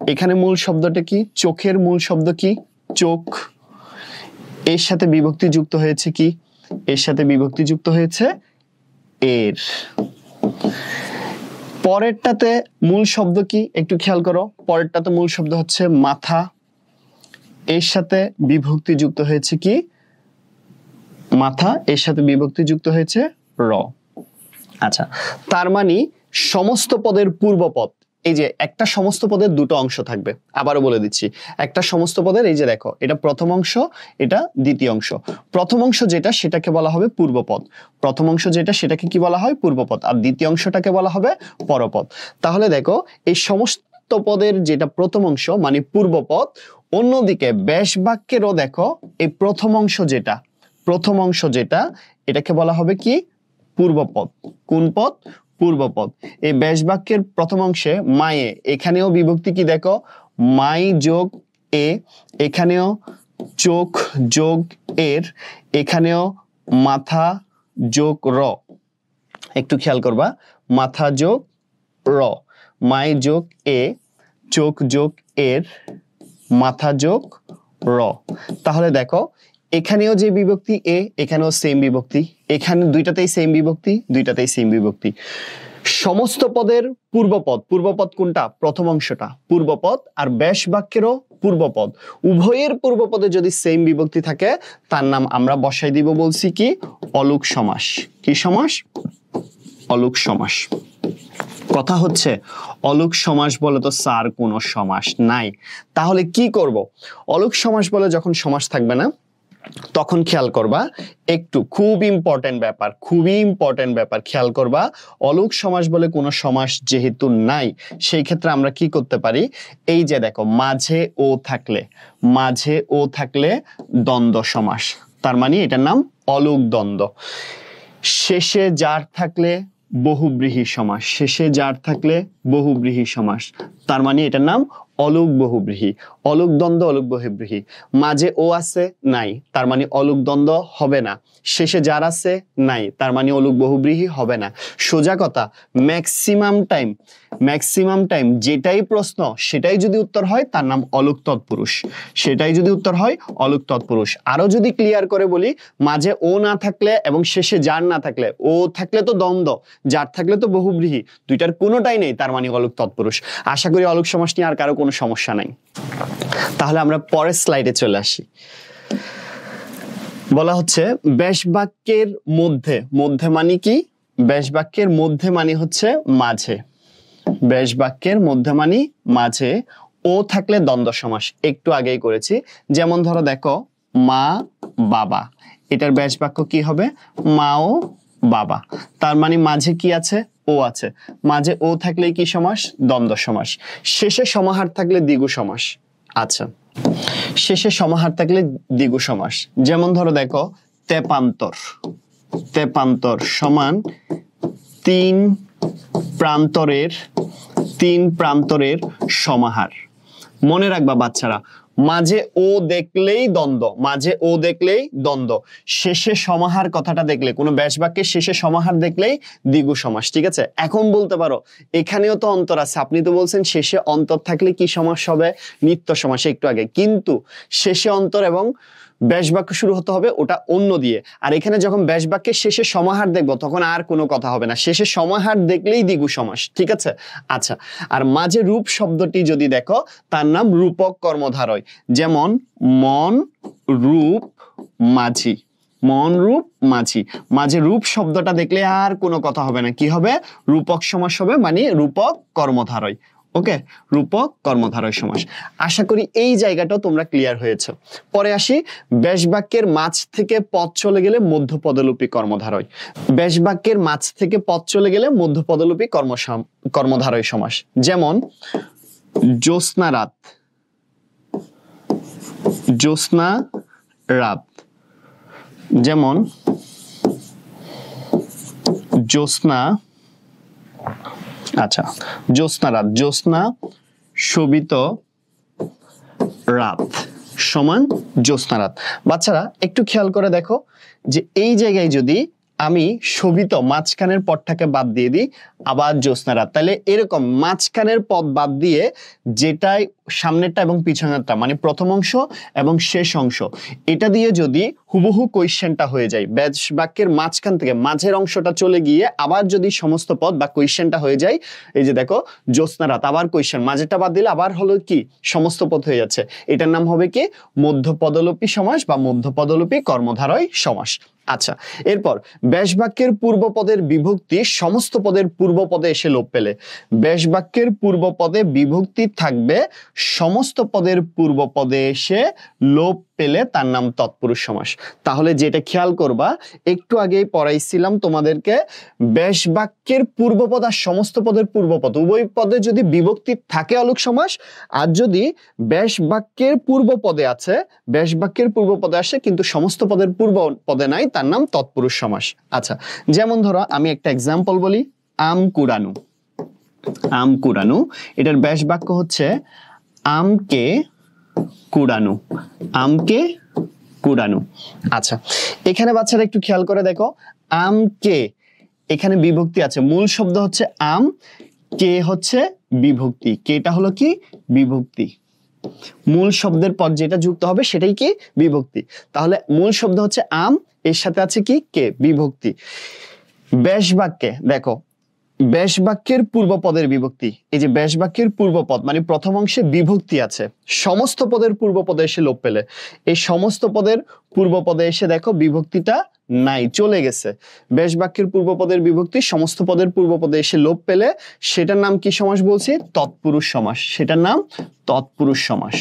এখানে মূল শব্দটা কি? চোখের মূল শব্দ কি? চোখ। এর সাথে বিভক্তি যুক্ত হয়েছে কি? এর সাথে বিভক্তি যুক্ত হয়েছে এর। পরেরটাতে মূল শব্দ কি? একটু খেয়াল করো, পরেরটাতে মূল শব্দ হচ্ছে মাথা। এর সাথে বিভক্তি যুক্ত হয়েছে কি? মাথা। এর সাথে বিভক্তি যুক্ত হয়েছে র। আচ্ছা, তার মানে সমস্ত পদের পূর্বপদ, এই যে একটা সমস্ত পদের দুটো অংশ থাকবে, আবারও বলে দিচ্ছি, একটা সমস্ত পদের এই যে দেখো, এটা প্রথম অংশ, এটা দ্বিতীয় অংশ। প্রথম অংশ যেটা সেটাকে বলা হবে পূর্বপদ, প্রথম অংশ যেটা সেটাকে কি বলা হয়? পূর্বপদ। আর দ্বিতীয় অংশটাকে বলা হবে পরপদ। তাহলে দেখো, এই সমস্ত পদের যেটা প্রথম অংশ মানে পূর্বপদ, অন্যদিকে ব্যাস বাক্যেরও দেখো এই প্রথম অংশ যেটা এটাকে বলা হবে কি? পূর্বপদ। কোন পদ? পূর্বপদ। এই ব্যাস বাক্যের প্রথম অংশে মায়ে, এখানেও বিভক্তি কি দেখো? মাই যোগ এ, এখানেও চোখ যোগ এর, এখানেও মাথা যোগ র। একটু খেয়াল করবা, মাথা যোগ র, মাই যোগ এ, চোখ যোগ এর, মাথা যোগ র। তাহলে দেখো, এখানেও যে বিভক্তি এ, এখানেও সেম বিভক্তি, এখানে দুইটাতেই সেম বিভক্তি, দুইটাতেই সেম বিভক্তি। সমস্ত পদের পূর্বপদ, পূর্বপদ কোনটা? প্রথম অংশটা পূর্বপদ, আর ব্যাস বাক্যেরও পূর্বপদ। উভয়ের পূর্বপদে যদি সেম বিভক্তি থাকে তার নাম আমরা বসাই দিব বলছি কি? অলুক সমাস। কি সমাস? অলুক সমাস। কথা হচ্ছে, অলুক সমাস বলে তো স্যার কোনো সমাস নাই, তাহলে কি করব? অলুক সমাস বলে যখন সমাস থাকবে না, তখন খেয়াল করবা, একটু খুব ইম্পর্টেন্ট ব্যাপার, খুবই ইম্পর্টেন্ট ব্যাপার, খেয়াল করবা, অলুক সমাস বলে কোনো সমাস যেহেতু নাই, সেই ক্ষেত্রে আমরা কি করতে পারি? এই যে দেখো, মাঝে ও থাকলে, মাঝে ও থাকলে দ্বন্দ্ব সমাস, তার মানে এটার নাম অলুক দ্বন্দ্ব। শেষে যার থাকলে বহুব্রীহি সমাস, শেষে যার থাকলে বহুব্রীহি সমাস, তার মানে এটার নাম অলুক বহুব্রীহি। অলুক দ্বন্দ্ব, অলুক বহুব্রীহি। মাঝে ও আছে, নাই, তার মানে অলুক দ্বন্দ্ব হবে না। শেষে যার আছে, নাই, তার মানে অলুক বহুব্রীহি হবে না। সোজা কথা, ম্যাক্সিমাম টাইম যেটাই প্রশ্ন সেটাই যদি উত্তর হয় তার নাম অলুক তৎপুরুষ, সেটাই যদি উত্তর হয় অলুক তৎপুরুষ। আরো যদি ক্লিয়ার করে বলি, মাঝে ও না থাকলে এবং শেষে যার না থাকলে, ও থাকলে তো দ্বন্দ্ব, যার থাকলে তো বহুব্রীহি, দুইটার কোনোটাই নেই, তার মানে অলুক তৎপুরুষ। আশা করি অলুক সমাস নিয়ে আর কারো কোনো সমস্যা নাই। তাহলে আমরা পরের স্লাইডে চলে আসি। বলা হচ্ছে ব্যাস বাক্যের মধ্যে, মধ্যে মানে কি? ব্যাস বাক্যের মধ্যে মানে হচ্ছে মাঝে, ব্যাস বাক্যের মধ্যে মানে মাঝে ও থাকলে দ্বন্দ্ব সমাস, একটু আগেই করেছি। যেমন ধরো দেখো, মা বাবা, এটার ব্যাস বাক্য কি হবে? মা ও বাবা, তার মানে মাঝে কি আছে? ও আছে। মাঝে ও থাকলে কি সমাস? দ্বন্দ্ব সমাস। শেষে সমাহার থাকলে দ্বিগু সমাস। আচ্ছা, শেষে সমাহার থাকলে দ্বিগু সমাস। যেমন ধরো দেখো, তেপান্তর, তেপান্তর সমান তিন প্রান্তরের সমাহার। মনে রাখবা বাচ্চারা, মাঝে ও দেখলেই দ্বন্দ্ব, মাঝে ও দেখলেই দ্বন্দ্ব, শেষে সমাহার কথাটা দেখলে, কোনো ব্যাস বাক্যের শেষে সমাহার দেখলেই দ্বিগু সমাস। ঠিক আছে, এখন বলতে পারো এখানেও তো অন্তর আছে, আপনি তো বলছেন শেষে অন্তর থাকলে কি সমাস হবে? নিত্য সমাস, একটু আগে। কিন্তু শেষে অন্তর এবং ব্যাস বাক্য শুরু হতে হবে ওটা অন্য দিয়ে, আর এখানে যখন ব্যাস বাক্যের শেষে সমাহার দেখবো তখন আর কোনো কথা হবে না, শেষে সমাহার দেখলেই দ্বিগু সমাস। ঠিক আছে, আচ্ছা। আর মাঝে রূপ শব্দটি যদি দেখো, তার নাম রূপক কর্মধারয়। যেমন মন রূপ মাঝি, মন রূপ মাঝি, মাঝে রূপ শব্দটা দেখলে আর কোনো কথা হবে না, কি হবে? রূপক সমাস হবে, মানে রূপক কর্মধারয়। ওকে, রূপক কর্মধারয় সমাস। আশা করি এই জায়গাটাও তোমরা ক্লিয়ার হয়েছে। পরে আসি, ব্যাস বাক্যের মাঝ থেকে পদ চলে গেলে মধ্যপদলোপী কর্মধারয়। ব্যাস বাক্যের মাঝ থেকে পদ চলে গেলে মধ্যপদলোপী কর্মধারয় সমাস। যেমন জ্যোৎস্না রাত, জ্যোৎস্না রাত, যেমন জ্যোৎস্না, আচ্ছা, জ্যোৎস্না রাত, জ্যোৎস্না শোভিত রাত সমান জ্যোৎস্না রাত। বাচ্চারা একটু খেয়াল করে দেখো, যে এই জায়গায় যদি আমি শোভিত মাঝখানের পদটাকে বাদ দিয়ে দিই, আবার জ্যোৎস্না রাত, তাহলে এরকম মাঝখানের পদ বাদ দিয়ে যেটাই সামনেরটা এবং পিছনেরটা মানে প্রথম অংশ এবং শেষ অংশ এটা দিয়ে যদি হুবহু কোয়েশ্চেনটা হয়ে যায়, ব্যাস বাক্যের মাঝখান থেকে মাঝের অংশটা চলে গিয়ে আবার যদি সমস্ত পদ বা কোয়েশ্চেনটা হয়ে যায়, এই যে দেখো জ্যোৎস্না রাত, আবার কোয়েশ্চেন, মাঝেরটা বাদ দিলে আবার হলো কি সমস্ত পদ হয়ে যাচ্ছে, এটার নাম হবে কি মধ্যপদলোপী সমাস বা মধ্যপদলোপী কর্মধারয় সমাস। আচ্ছা, এরপর ব্যাস বাক্যের পূর্ব পদের বিভক্তি সমস্ত পদের পূর্ব পদে এসে লোপ পেলে, ব্যাস বাক্যের পূর্ব পদে বিভক্তি থাকবে সমস্ত পদের পূর্ব পদে এসে লোপ পেলে তার নাম তৎপুরুষ সমাস। তাহলে যেটা খেয়াল করবা, একটু আগেই পড়াইছিলাম তোমাদেরকে, ব্যাস বাক্যের পূর্বপদ আর সমস্ত পদের পূর্বপদ উভয় পদে যদি বিভক্তি থাকে অলুক সমাস, আর যদি ব্যাস বাক্যের পূর্ব পদে আছে, ব্যাস বাক্যের পূর্ব পদে আসে কিন্তু সমস্ত পদের পূর্ব পদে নাই, তার নাম তৎপুরুষ সমাস। আচ্ছা, যেমন ধরো আমি একটা এক্সাম্পল বলি, আম কুড়ানো। আম কুড়ানো এটার ব্যাস বাক্য হচ্ছে আমকে কুড়ানো, আমকে কুড়ানো। আচ্ছা, এখানে বাচ্চারা একটু খেয়াল করে দেখো, আমকে এখানে বিভক্তি আছে, মূল শব্দ হচ্ছে আম, কে হচ্ছে বিভক্তি, কেটা হলো কি বিভক্তি, মূল শব্দের পর যেটা যুক্ত হবে সেটাই কি বিভক্তি। তাহলে মূল শব্দ হচ্ছে আম, এর সাথে আছে কি কে বিভক্তি। ব্যাস বাক্যে দেখো, ব্যাস বাক্যের পূর্ব পদের বিভক্তি, এই যে ব্যাস বাক্যের পূর্ব পদ মানে প্রথম অংশে বিভক্তি আছে, সমস্ত পদের পূর্ব পদে এসে লোপ পেলে, এই সমস্ত পদের পূর্ব পদে এসে দেখো বিভক্তিটা নাই, চলে গেছে। ব্যাস বাক্যের পূর্ব পদের বিভক্তি সমস্ত পদের পূর্ব পদে এসে লোপ পেলে সেটার নাম কি সমাস বলছি? তৎপুরুষ সমাস। সেটার নাম তৎপুরুষ সমাস,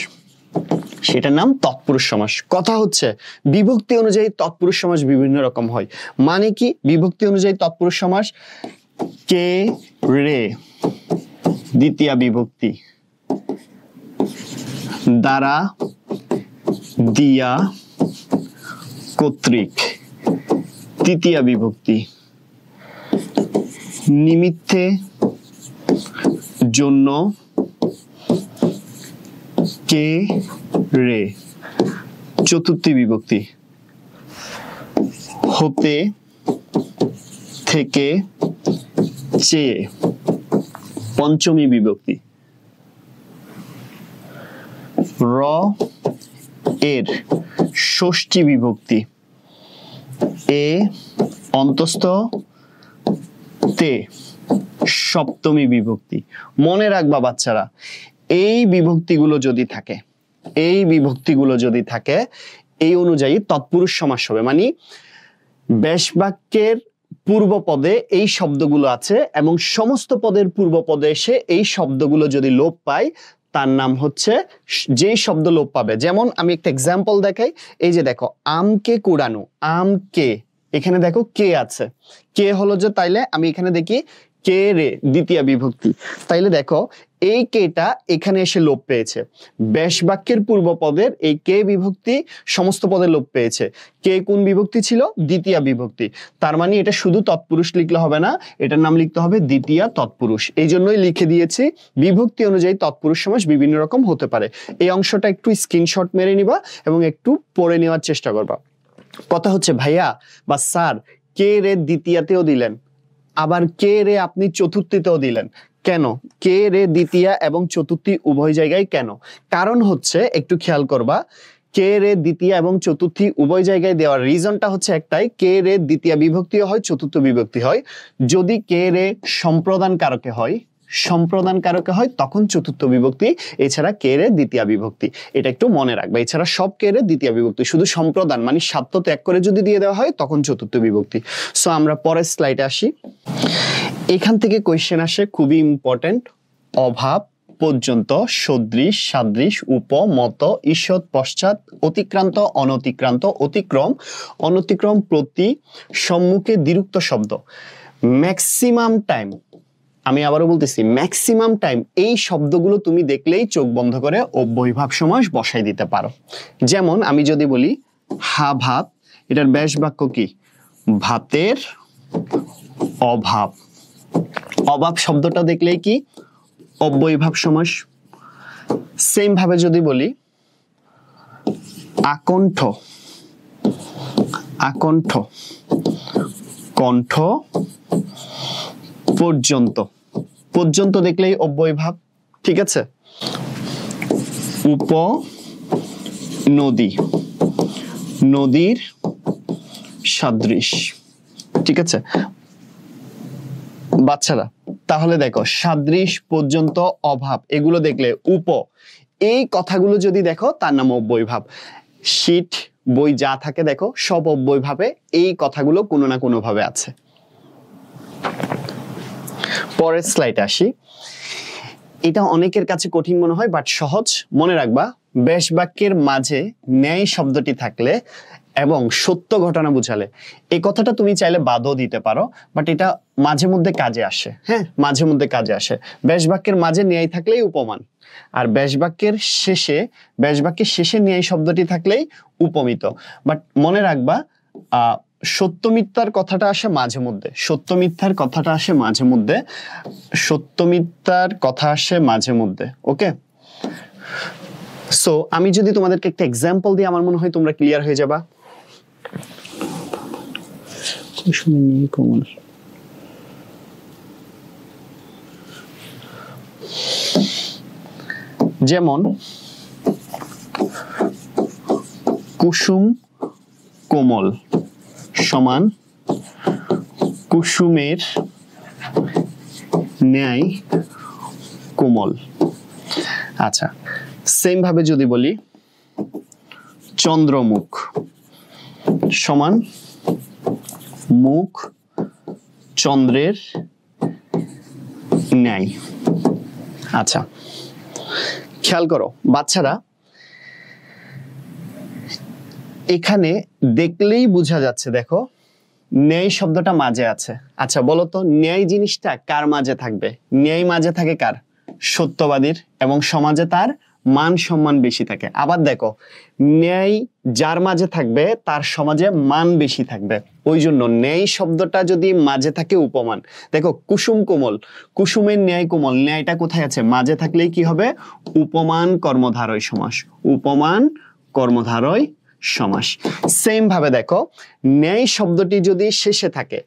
সেটার নাম তৎপুরুষ সমাস। কথা হচ্ছে বিভক্তি অনুযায়ী তৎপুরুষ সমাস বিভিন্ন রকম হয়। মানে কি বিভক্তি অনুযায়ী তৎপুরুষ সমাস? কে রে দ্বিতীয় বিভক্তি, দ্বারা দিয়া কর্তৃক তৃতীয় বিভক্তি, নিমিত্তে জন্য কে রে চতুর্থী বিভক্তি, হতে থেকে চেয়ে পঞ্চমী বিভক্তি, র এর ষষ্ঠী বিভক্তি, এ অন্তস্থ তে সপ্তমী বিভক্তি। মনে রাখবা বাচ্চারা, এই বিভক্তিগুলো যদি থাকে, এই বিভক্তিগুলো যদি থাকে এই অনুযায়ী তৎপুরুষ সমাস হবে। মানে ব্যাস বাক্যের পূর্ব পদে এই শব্দগুলো আছে এবং সমস্ত পদের পূর্ব পদে এসে এই শব্দগুলো যদি লোপ পায় তার নাম হচ্ছে, যেই শব্দ লোপ পাবে, যেমন আমি একটা এক্সাম্পল দেখাই, এই যে দেখো আমকে কুড়ানো, আমকে এখানে দেখো কে আছে, কে হলো যে, তাইলে আমি এখানে দেখি কে রে দ্বিতীয় বিভক্তি, তাইলে দেখো এই কেটা এখানে এসে লোপ পেয়েছে। ব্যাস বাক্যের পূর্ব পদের এই কে বিভক্তি সমস্ত পদে লোপ পেয়েছে। কে কোন বিভক্তি ছিল? দ্বিতীয় বিভক্তি। তার মানে এটা শুধু তৎপুরুষ লিখলে হবে না, এটার নাম লিখতে হবে দ্বিতীয় তৎপুরুষ। এই জন্যই লিখে দিয়েছি বিভক্তি অনুযায়ী তৎপুরুষ সমাস বিভিন্ন রকম হতে পারে। এই অংশটা একটু স্ক্রিনশট মেরে নিবা এবং একটু পড়ে নেওয়ার চেষ্টা করবা। কথা হচ্ছে ভাইয়া বা স্যার কে রে দ্বিতীয়তেও দিলেন, আবার কে রে আপনি চতুর্থীতেও দিলেন, কেন? কে রে দ্বিতীয়া এবং চতুর্থী উভয় জায়গায় কেন? কারণ হচ্ছে একটু খেয়াল করবা, কে রে দ্বিতীয়া এবং চতুর্থী উভয় জায়গায় দেওয়ার রিজনটা হচ্ছে একটাই, কে রে দ্বিতীয় বিভক্তিও হয় চতুর্থ বিভক্তি হয়। যদি কে রে সম্প্রদান কারকে হয়, সম্প্রদান কারকে হয় তখন চতুর্থ বিভক্তি, এছাড়া কে রে দ্বিতীয় বিভক্তি। এটা একটু মনে রাখবে, এছাড়া সব কে রে দ্বিতীয় বিভক্তি, শুধু সম্প্রদান মানে স্বার্থ ত্যাগ করে যদি দিয়ে দেওয়া হয় তখন চতুর্থ বিভক্তি। সো আমরা পরের স্লাইডে আসি। এখান থেকে কোয়েশ্চেন আসে খুবই ইম্পর্টেন্ট, অভাব পর্যন্ত, সদৃশ, সাদৃশ, উপ, মত, ঈষৎ, পশ্চাৎ, অতিক্রান্ত, অনতিক্রান্ত, অতিক্রম, অনতিক্রম, প্রতি, সম্মুখে, দ্বিরুক্ত শব্দ। ম্যাক্সিমাম টাইম, আমি আবারও বলতেছি ম্যাক্সিমাম টাইম এই শব্দগুলো তুমি দেখলেই চোখ বন্ধ করে অব্যয়ীভাব সমাস বসাই দিতে পারো। যেমন আমি যদি বলি হা ভাত, এটার ব্যাস বাক্য কি? ভাতের অভাব। অভাব শব্দটা দেখলেই কি অব্যয়ীভাব সমাস। সেম ভাবে যদি বলি আকণ্ঠ, আকণ্ঠ, কণ্ঠ পর্যন্ত, পর্যন্ত দেখলেই অব্যয়ীভাব, ঠিক আছে? উপনদী, নদীর সাদৃশ। ঠিক আছে বাচ্চারা, তাহলে দেখো সাদৃশ পর্যন্ত অভাব এগুলো দেখলে এই কথাগুলো যদি দেখো তার নাম অব্যয়ভাব। শীট বই যা থাকে দেখো সব অব্যয়ভাবে এই কথাগুলো কোনো না কোনো ভাবে আছে। পরের স্লাইডে আসি। এটা অনেকের কাছে কঠিন মনে হয় বাট সহজ। মনে রাখবা, বেশ বাক্যের মাঝে ন্যায় শব্দটি থাকলে এবং সত্য ঘটনা বুঝালে, এই কথাটা তুমি চাইলে বাদও দিতে পারো, বাট এটা মাঝে মধ্যে কাজে আসে। হ্যাঁ, মাঝে মধ্যে কাজে আসে। বেশ বাক্যের মাঝে ন্যায় থাকলেই উপমান, আর বেশ বাক্যের শেষে ন্যায় শব্দটি থাকলেই উপমিত। বাট মনে রাখবা, সত্য মিথ্যার কথাটা আসে মাঝে মধ্যে, সত্য মিথ্যার কথাটা আসে মাঝে মধ্যে, সত্য মিথ্যার কথা আসে মাঝে মধ্যে। ওকে, সো আমি যদি তোমাদেরকে একটা এক্সাম্পল দিই, আমার মনে হয় তোমরা ক্লিয়ার হয়ে যাবা। যেমন কুসুম কোমল সমান কুসুমের ন্যায় কোমল। আচ্ছা, সেম ভাবে যদি বলি চন্দ্রমুখ সমান মুখ চন্দ্রের ন্যায়। আচ্ছা, খেয়াল করো বাচ্চারা, এখানে দেখলেই বোঝা যাচ্ছে, দেখো ন্যায় শব্দটা মাঝে আছে। আচ্ছা বলো তো, ন্যায় জিনিসটা কার মাঝে থাকবে? ন্যায় মাঝে থাকে কার? সত্যবাদীর, এবং সমাজে তার মান সম্মান বেশি থাকে। আবার দেখো, ন্যায় যার মাঝে থাকবে তার সমাজে মান বেশি থাকবে। ওই জন্য ন্যায় শব্দটা যদি মাঝে থাকে উপমান। দেখো কুসুম কোমল, কুসুমের ন্যায় কোমল, ন্যায়টা কোথায় আছে? মাঝে থাকলেই কি হবে? উপমান কর্মধারয় সমাস, উপমান কর্মধারয় সমাস। সেম ভাবে দেখো, ন্যায় শব্দটি যদি শেষে থাকে,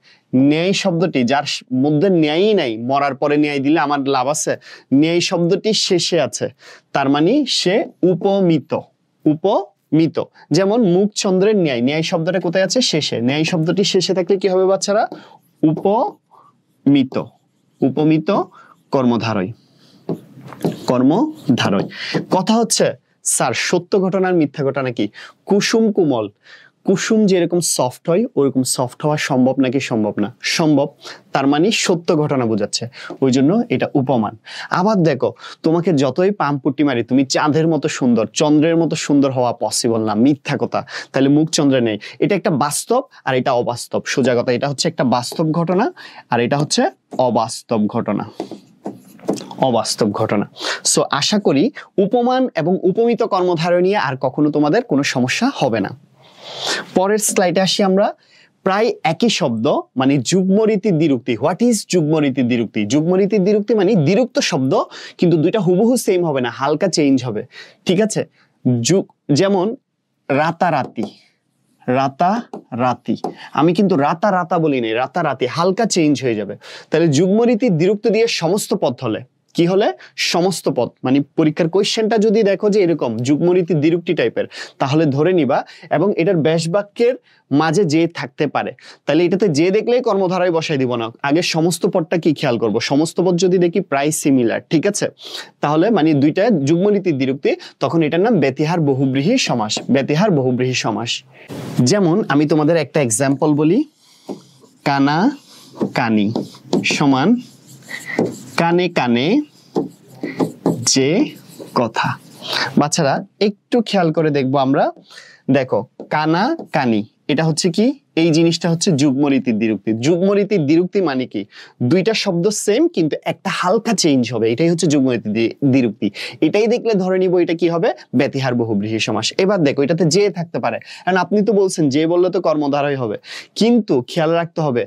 ন্যায় শব্দটি যার মধ্যে ন্যায়ই নাই, মরার পরে ন্যায় দিলে আমার লাভ আছে, ন্যায় শব্দটি শেষে আছে, তার মানে সে উপমিত, উপমিত। যেমন মুখ চন্দ্রের ন্যায়, ন্যায় শব্দটা কোথায় আছে? শেষে। ন্যায় শব্দটি শেষে থাকলে কি হবে বাচ্চারা? উপমিত, উপমিত কর্মধারয়, কর্মধারয়। কথা হচ্ছে স্যার সত্য ঘটনার মিথ্যা ঘটনা কি? কুসুম কোমল, কুসুম যেরকম সফট হয় ওরকম সফট হওয়া সম্ভব নাকি সম্ভব না? সম্ভব, তার মানে সত্য ঘটনা বোঝাচ্ছে, ওই জন্য এটা উপমান। আবার দেখো, তোমাকে যতই পাম্পুটি মারি, তুমি চাঁদের মতো সুন্দর, চন্দ্রের মতো সুন্দর হওয়া পসিবল না, মিথ্যা কথা। তাহলে মুখ চন্দ্রে নেই, এটা একটা বাস্তব আর এটা অবাস্তব। সোজা কথা, এটা হচ্ছে একটা বাস্তব ঘটনা আর এটা হচ্ছে অবাস্তব ঘটনা, অবাস্তব ঘটনা। সো আশা করি উপমান এবং উপমিত কর্মধারয় নিয়ে আর কখনো তোমাদের কোনো সমস্যা হবে না। পরের স্লাইডে আসি আমরা। প্রায় একই শব্দ মানে যুগ্মরীতি দ্বিরুক্তি। What is যুগ্মরীতি দ্বিরুক্তি? যুগ্মরীতি দ্বিরুক্তি মানে দ্বিরুক্ত শব্দ, কিন্তু দুইটা হুবহু সেম হবে না, হালকা চেঞ্জ হবে। ঠিক আছে, যেমন রাতারাতি, রাতারাতি, আমি কিন্তু রাতা বলি নাই, রাতারাতি, হালকা চেঞ্জ হয়ে যাবে। তাহলে যুগ্মরীতি দ্বিরুক্ত দিয়ে সমস্ত পদ হলে কি হলে? সমস্ত পদ। মানে পরীক্ষার কোয়েশ্চেনটা যদি দেখো যে এরকম যুগ্মরীতি দ্বিরুক্তি টাইপের, তাহলে ধরে নিবা এবং এটার ব্যাস বাক্যের মাঝে যে থাকতে পারে, তাহলে এটাতে যে দেখলেই কর্মধারায় বসাই দিব না, আগে সমস্ত পদটা কি খেয়াল করব। সমস্ত পদ যদি দেখি প্রায় সিমিলার, ঠিক আছে, তাহলে মানে দুইটা যুগ্মরীতি দ্বিরুক্তি, তখন এটার নাম ব্যতিহার বহুব্রীহি সমাস, ব্যতিহার বহুব্রীহি সমাস। যেমন আমি তোমাদের একটা এক্সাম্পল বলি, কানা কানি সমান কানে কানে যে কথা। বাচ্চারা একটু খেয়াল করে দেখবো আমরা। দেখো কানা কানি, এটা হচ্ছে কি? এই জিনিসটা হচ্ছে যুগ্মরীতির দ্বিরুক্তি। যুগ্মরীতির দ্বিরুক্তি মানে কি? দুইটা শব্দ সেম কিন্তু একটা হালকা চেঞ্জ হবে, এটাই হচ্ছে যুগ্মরীতির দ্বিরুক্তি। এটাই দেখলে ধরে নিব এটা কি হবে? ব্যতিহার বহুব্রীহি সমাস। এবার দেখো, এটাতে যে থাকতে পারে, কারণ আপনি তো বলছেন যে বললে তো কর্মধারয় হবে, কিন্তু খেয়াল রাখতে হবে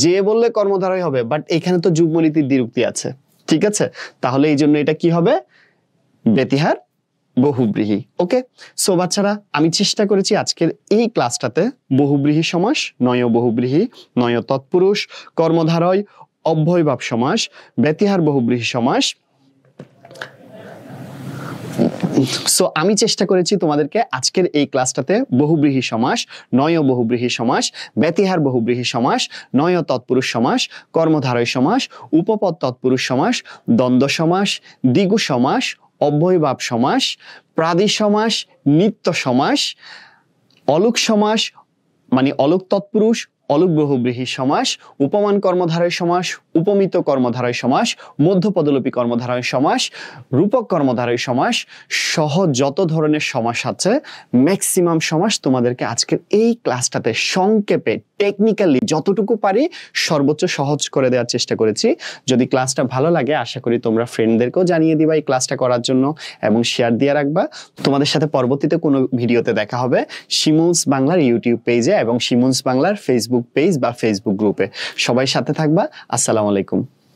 যে বললে কর্মধারয় হবে, বাট এখানে তো যুগ্মরীতির দ্বিরুক্তি আছে, ঠিক আছে, তাহলে এই জন্য এটা কি হবে? ব্যতিহার বহুব্রীহি। ওকে, সো বাচ্চারা আমি চেষ্টা করেছি আজকের এই ক্লাসটাতে বহুব্রীহি সমাস, নয় বহুব্রীহি, নয় তৎপুরুষ, কর্মধারয়, অব্যয়ভাব সমাস, ব্যতিহার বহুব্রীহি সমাস, সো আমি চেষ্টা করেছি তোমাদেরকে আজকের এই ক্লাসটাতে বহুব্রীহি সমাস, নয় বহুব্রীহি সমাস, ব্যতিহার বহুব্রীহি সমাস, নয় তৎপুরুষ সমাস, কর্মধারয় সমাস, উপপদ তৎপুরুষ সমাস, দ্বন্দ্ব সমাস, দ্বিগু সমাস, অব্যয়ভাব সমাস, প্রাদি সমাস, নিত্য সমাস, অলুক সমাস মানে অলুক তৎপুরুষ, অলুক বহুব্রীহি সমাস, উপমান কর্মধারয় সমাস, উপমিত কর্মধারয় সমাস, মধ্যপদলোপী কর্মধারয় সমাস, রূপক কর্মধারয় সমাস সহ যত ধরনের সমাস আছে ম্যাক্সিমাম সমাস তোমাদেরকে আজকের এই ক্লাসটাতে সংক্ষেপে টেকনিক্যালি যতটুকু পারি সর্বোচ্চ সহজ করে দেওয়ার চেষ্টা করেছি। যদি ক্লাসটা ভালো লাগে আশা করি তোমরা ফ্রেন্ডদেরকেও জানিয়ে দিবা এই ক্লাসটা করার জন্য এবং শেয়ার দিয়ে রাখবা। তোমাদের সাথে পরবর্তীতে কোনো ভিডিওতে দেখা হবে শিমুলস বাংলার ইউটিউব পেজে এবং শিমুলস বাংলার ফেসবুক পেজ বা ফেসবুক গ্রুপে। সবাই সাথে থাকবা। আসসালামু আলাইকুম।